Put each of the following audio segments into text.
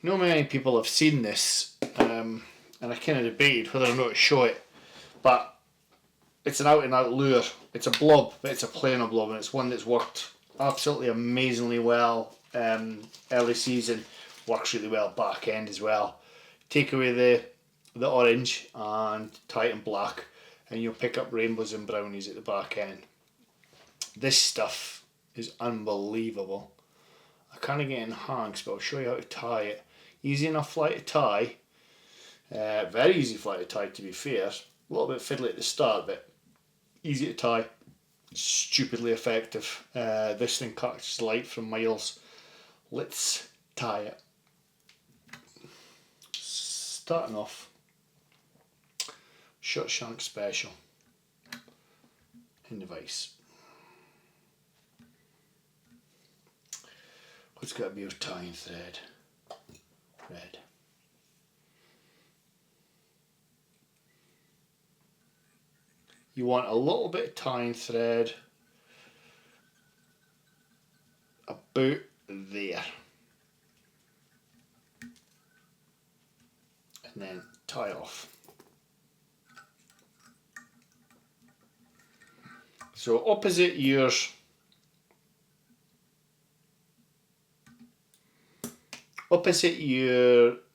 not many people have seen this, and I kind of debated whether or not to show it, but it's an out and out lure. It's a blob, but it's a planer blob, and it's one that's worked absolutely amazingly well early season, works really well back end as well. Take away the orange and tie it in black, and you'll pick up rainbows and brownies at the back end. This stuff is unbelievable. I can't get in hanks, but I'll show you how to tie it. Easy enough fly to tie. Very easy fly to tie, to be fair. A little bit fiddly at the start, but easy to tie. Stupidly effective. This thing catches light from miles. Let's tie it. Starting off, short shank special in the vise. What's got to be your tying thread? Red. You want a little bit of tying thread about there. And then tie off. So opposite your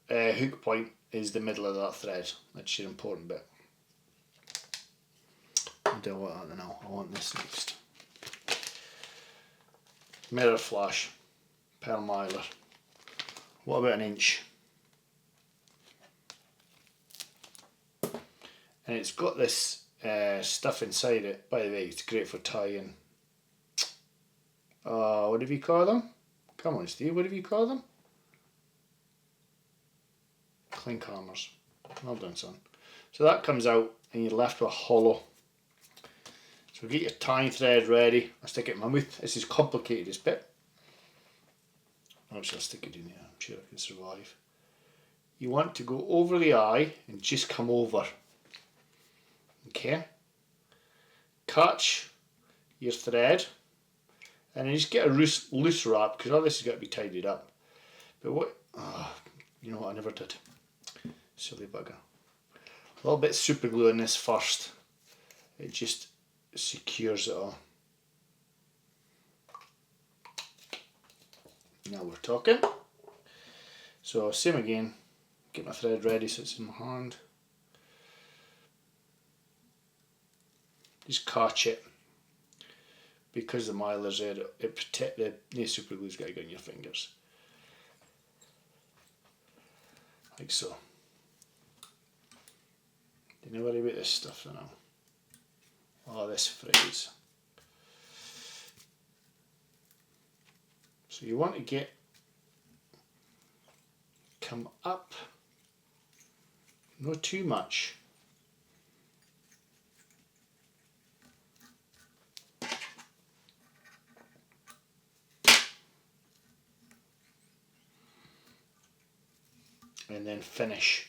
hook point is the middle of that thread. That's your important bit. I don't want that now. I want this next. Mirror flash, pearl miler. What about an inch? And it's got this stuff inside it. By the way, it's great for tying. What do you call them? Come on, Steve. What do you call them? Clink hammers. Well done, son. So that comes out, and you're left with a hollow. So get your tying thread ready. I'll stick it in my mouth. This is complicated, this bit. Actually, I'll stick it in here. I'm sure I can survive. You want to go over the eye and just come over. Okay. Catch your thread, and then just get a loose wrap, because all this has got to be tidied up. But what? You know what? I never did. Silly bugger. A little bit of super glue in this first. It just secures it all. Now we're talking. So same again. Get my thread ready so it's in my hand. Just catch it. Because the miler's there, it protect the super glue's got to go on your fingers. Like so. Don't worry about this stuff for now. Oh, this phrase. So you want to come up, not too much. And then finish.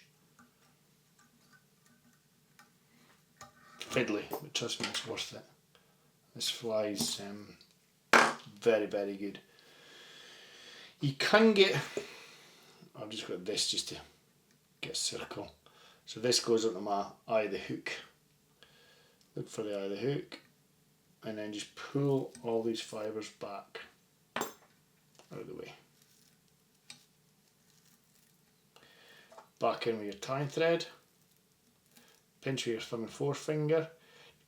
Fiddly, but trust me, it's worth it. This fly's very, very good. You can get, I've just got this just to get a circle. So this goes into my eye of the hook. Look for the eye of the hook, and then just pull all these fibres back out of the way. Back in with your tying thread. Pinch with your thumb and forefinger.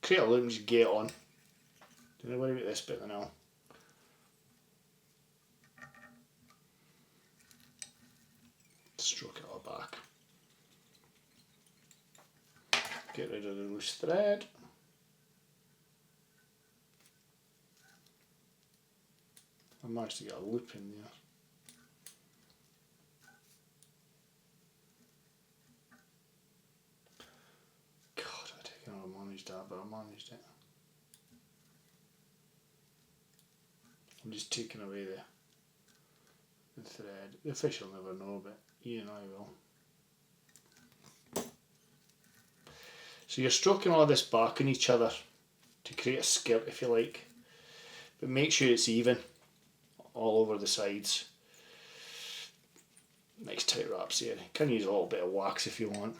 Create a loop and just get on. Don't worry about this bit now. Stroke it all back. Get rid of the loose thread. I managed to get a loop in there. I don't know how I managed that, but I managed it. I'm just taking away the thread. The fish will never know, but you and I will. So you're stroking all this back on each other to create a skirt, if you like, but make sure it's even all over the sides. Nice tight wraps here. You can use a little bit of wax if you want.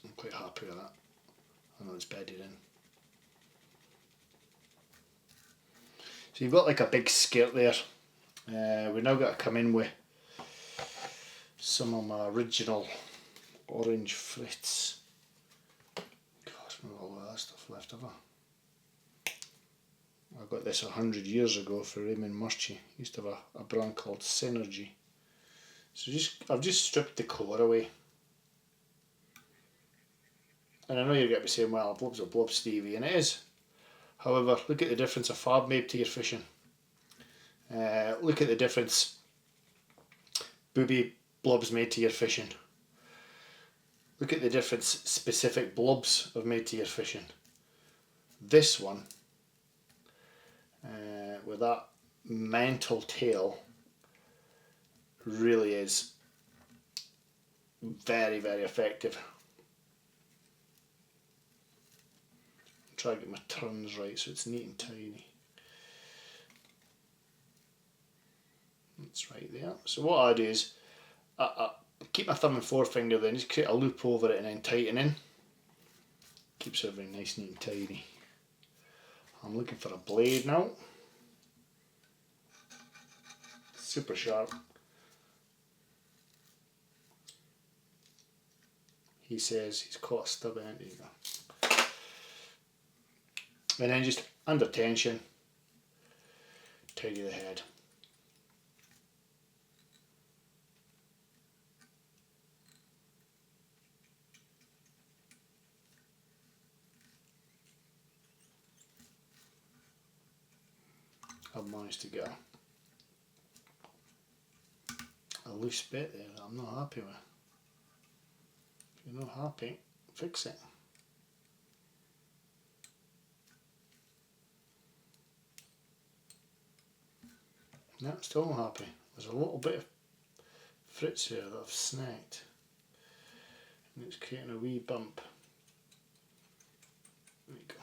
I'm quite happy with that. I know it's bedded in. So you've got like a big skirt there. We've now got to come in with some of my original orange Fritz. Gosh, not all of that stuff left, have I got this 100 years ago for Raymond Murchie. Used to have a brand called Synergy. So I've just stripped the core away. And I know you're going to be saying, well, blob's a blob, Stevie, and it is. However, look at the difference of fab made to your fishing. Look at the difference booby blobs made to your fishing. Look at the difference specific blobs have made to your fishing. This one, with that mental tail, really is very, very effective. Try to get my turns right so it's neat and tidy. It's right there. So what I do is I keep my thumb and forefinger there and just create a loop over it and then tighten in. Keeps everything nice, neat and tidy. I'm looking for a blade now. Super sharp. He says he's caught a stub end. There you go. And then just under tension, tidy the head. I've managed to get a loose bit there that I'm not happy with. If you're not happy, fix it. No, still not happy. There's a little bit of Fritz here that I've snagged and it's creating a wee bump. There you go.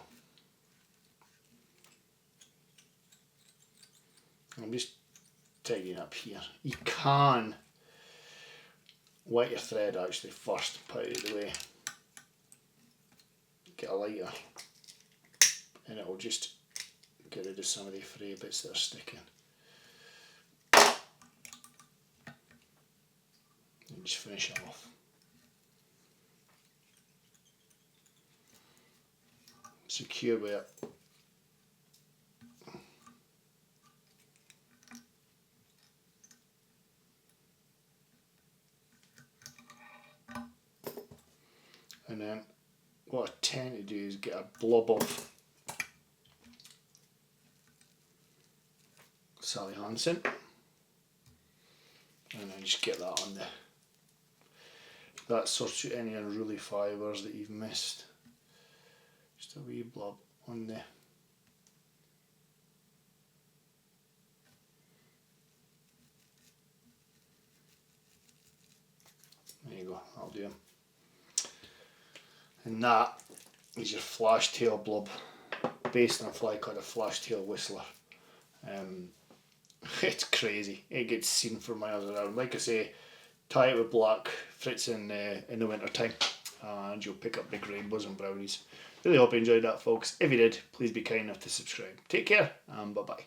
I'm just tidying up here. You can wet your thread actually first, put it out of the way, get a lighter, and it will just get rid of some of the fray bits that are sticking. And just finish it off. Secure with it. And then what I tend to do is get a blob of Sally Hansen and then just get that on there. That sorts out any unruly fibres that you've missed. Just a wee blob on there. There you go, that'll do 'em. And that is your flash tail blob, based on a fly called a flash tail whistler. It's crazy. It gets seen for miles around. Like I say, tie it with black Fritz in the winter time, and you'll pick up big rainbows and brownies. Really hope you enjoyed that, folks. If you did, please be kind enough to subscribe. Take care, and bye bye.